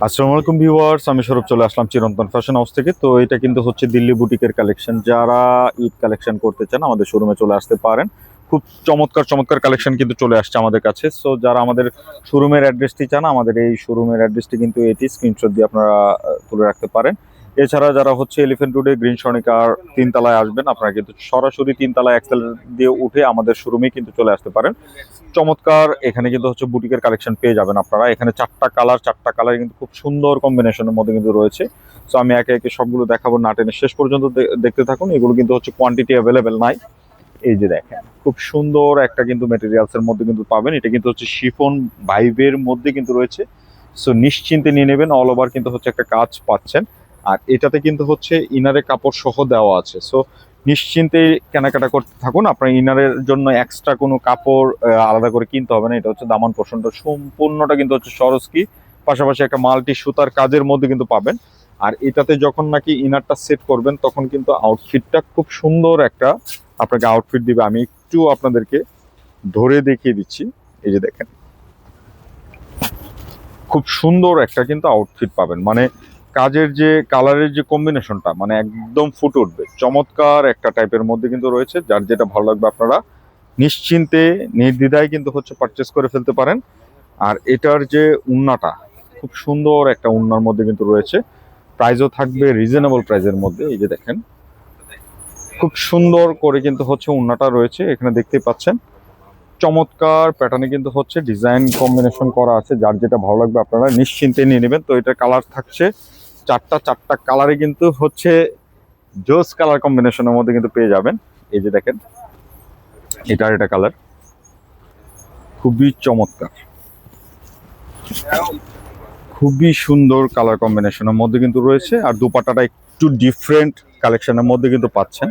আসসালামু আলাইকুম ভিউয়ার্স, আমি সৌরভ চলে আসলাম চিরন্তন ফ্যাশন হাউস থেকে। তো এটা কিন্তু হচ্ছে দিল্লি বুটিকের কালেকশন। যারা ঈদ কালেকশন করতে চান আমাদের শোরুমে চলে আসতে পারেন। খুব চমৎকার চমৎকার কালেকশন কিন্তু চলে আসছে আমাদের কাছে। সো যারা আমাদের শোরুমের অ্যাড্রেসটি চান, আমাদের এই শোরুমের অ্যাড্রেসটি কিন্তু এটি স্ক্রিনশট দিয়ে আপনারা তুলে রাখতে পারেন। এছাড়া যারা হচ্ছে এলিফ্যান্ট রোডে গ্রিন সনিকার তিনতলায় আসবেন, আপনারা কিন্তু সরাসরি তিনতলায় এক্সেল দিয়ে উঠে আমাদের শোরুমে কিন্তু চলে আসতে পারেন। চমৎকার এখানে কিন্তু হচ্ছে বুটিকের কালেকশন পেয়ে যাবেন আপনারা। এখানে চারটা কালার কিন্তু খুব সুন্দর কম্বিনেশনের মধ্যে কিন্তু রয়েছে। সো আমি একে একে সবগুলো দেখাবো, না টেনে শেষ পর্যন্ত দেখতে থাকুন। এগুলো কিন্তু হচ্ছে কোয়ান্টিটি অ্যাভেলেবেল নাই। এই যে দেখেন, খুব সুন্দর একটা কিন্তু মেটেরিয়ালস এর মধ্যে কিন্তু পাবেন। এটা কিন্তু হচ্ছে শিফন ভাইবের মধ্যে কিন্তু রয়েছে। সো নিশ্চিন্তে নিয়ে নেবেন, অল ওভার কিন্তু হচ্ছে একটা কাজ পাচ্ছেন। আর এটাতে কিন্তু হচ্ছে ইনারে কাপড় সহ দেওয়া আছে। সো নিশ্চিন্তে কেনাকাটা করতে থাকুন। আপনার ইনারের জন্য এক্সট্রা কোনো কাপড় আলাদা করে কিনতে হবে না। এটা হচ্ছে দামান পোর্শনটা সম্পূর্ণটা কিন্তু হচ্ছে সরস্কি, পাশাপাশি একটা মাল্টি সুতার কাজের মধ্যে কিন্তু পাবেন। আর এটাতে যখন নাকি ইনারটা সেট করবেন তখন কিন্তু আউটফিটটা খুব সুন্দর একটা আপনাকে আউটফিট দিবে। আমি একটু আপনাদেরকে ধরে দেখিয়ে দিচ্ছি। এই যে দেখেন, খুব সুন্দর একটা কিন্তু আউটফিট পাবেন। মানে কাজের যে কালারের যে কম্বিনেশনটা, মানে একদম ফুটে উঠবে। চমৎকার একটা টাইপের মধ্যে কিন্তু রয়েছে। যার যেটা ভালো লাগবে আপনারা নিশ্চিন্তে নির্দ্বিধায় কিন্তু হচ্ছে পারচেস করে ফেলতে পারেন। আর এটার যে উন্নাটা, খুব সুন্দর একটা উন্নার মধ্যে কিন্তু রয়েছে। প্রাইসও থাকবে রিজনেবল প্রাইসের মধ্যে। এই যে দেখেন, খুব সুন্দর করে কিন্তু হচ্ছে উন্নাটা রয়েছে, এখানে দেখতে পাচ্ছেন। চমৎকার প্যাটার্নে কিন্তু হচ্ছে ডিজাইন কম্বিনেশন করা আছে। যার যেটা ভালো লাগবে আপনারা নিশ্চিন্তে নিয়ে নেবেন। তো এটা কালার থাকছে চারটা কালারে কিন্তু হচ্ছে জোস কালার কম্বিনেশনের মধ্যে কিন্তু পেয়ে যাবেন। এই যে দেখেন, এটা কালার খুবই চমৎকার, খুবই সুন্দর কালার কম্বিনেশনের মধ্যে কিন্তু রয়েছে। আর দুপাট্টাটা একটু ডিফারেন্ট কালেকশনের মধ্যে কিন্তু পাচ্ছেন।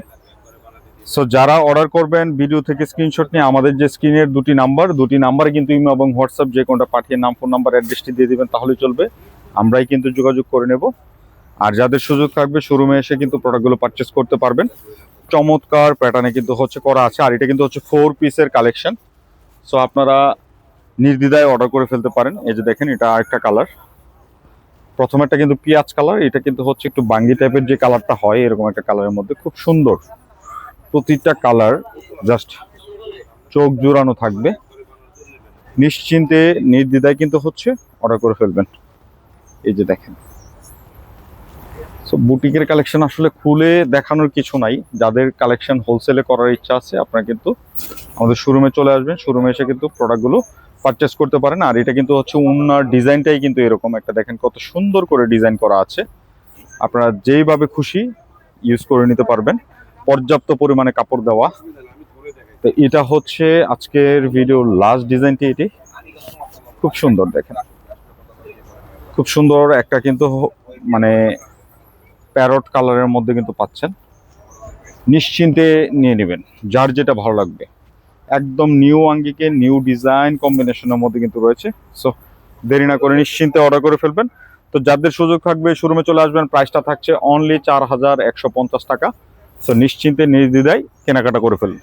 সো যারা অর্ডার করবেন ভিডিও থেকে স্ক্রিনশট নিয়ে আমাদের যে স্ক্রিনের দুটি নাম্বারে কিন্তু ইমো এবং হোয়াটসঅ্যাপ যে কোনটা পাঠিয়ে নাম, ফোন নাম্বার, অ্যাড্রেসটি দিয়ে দিবেন, তাহলেই চলবে। আমরাই কিন্তু যোগাযোগ করে নেব। আর যাদের সুযোগ থাকবে শোরুমে এসে কিন্তু প্রোডাক্টগুলো পারচেস করতে পারবেন। চমৎকার প্যাটার্নে কিন্তু হচ্ছে করা আছে। আর এটা কিন্তু হচ্ছে 4 পিসের কালেকশন। সো আপনারা নির্দ্বিধায় অর্ডার করে ফেলতে পারেন। এই যে দেখেন, এটা আরেকটা কালার। প্রথমেরটা কিন্তু পেঁয়াজ কালার, এটা কিন্তু হচ্ছে একটু বাঙ্গি টাইপের যে কালারটা হয়, এরকম একটা কালারের মধ্যে খুব সুন্দর। প্রতিটা কালার জাস্ট চোখ জোড়ানো থাকবে। নিশ্চিন্তে নির্দ্বিধায় কিন্তু হচ্ছে অর্ডার করে ফেলবেন। এই যে দেখেন, সো বুটিকের কালেকশন আসলে খুলে দেখানোর কিছু নাই। যাদের কালেকশন হোলসেলে করার ইচ্ছা আছে আপনারা কিন্তু আমাদের শোরুমে চলে আসবেন। শোরুমে এসে কিন্তু প্রোডাক্টগুলো পারচেস করতে পারেন। আর এটা কিন্তু হচ্ছে উন্নার ডিজাইনটাই কিন্তু এরকম একটা, দেখেন কত সুন্দর করে ডিজাইন করা আছে। আপনারা যেইভাবে খুশি ইউজ করে নিতে পারবেন। পর্যাপ্ত পরিমাণে কাপড় দেওয়া। তো এটা হচ্ছে আজকের ভিডিওর লাস্ট ডিজাইনটি। এটি খুব সুন্দর, দেখেন খুব সুন্দর একটা কিন্তু মানে প্যারট কালারের মধ্যে কিন্তু পাচ্ছেন। নিশ্চিন্তে নিয়ে নেবেন, যার যেটা ভালো লাগবে। একদম নিউ আঙ্গিকে নিউ ডিজাইন কম্বিনেশনের মধ্যে কিন্তু রয়েছে। সো দেরি না করে নিশ্চিন্তে অর্ডার করে ফেলবেন। তো যাদের সুযোগ থাকবে শোরুমে চলে আসবেন। প্রাইসটা থাকছে অনলি 4150 টাকা। সো নিশ্চিন্তে নির্দ্বিধায় কেনাকাটা করে ফেলুন।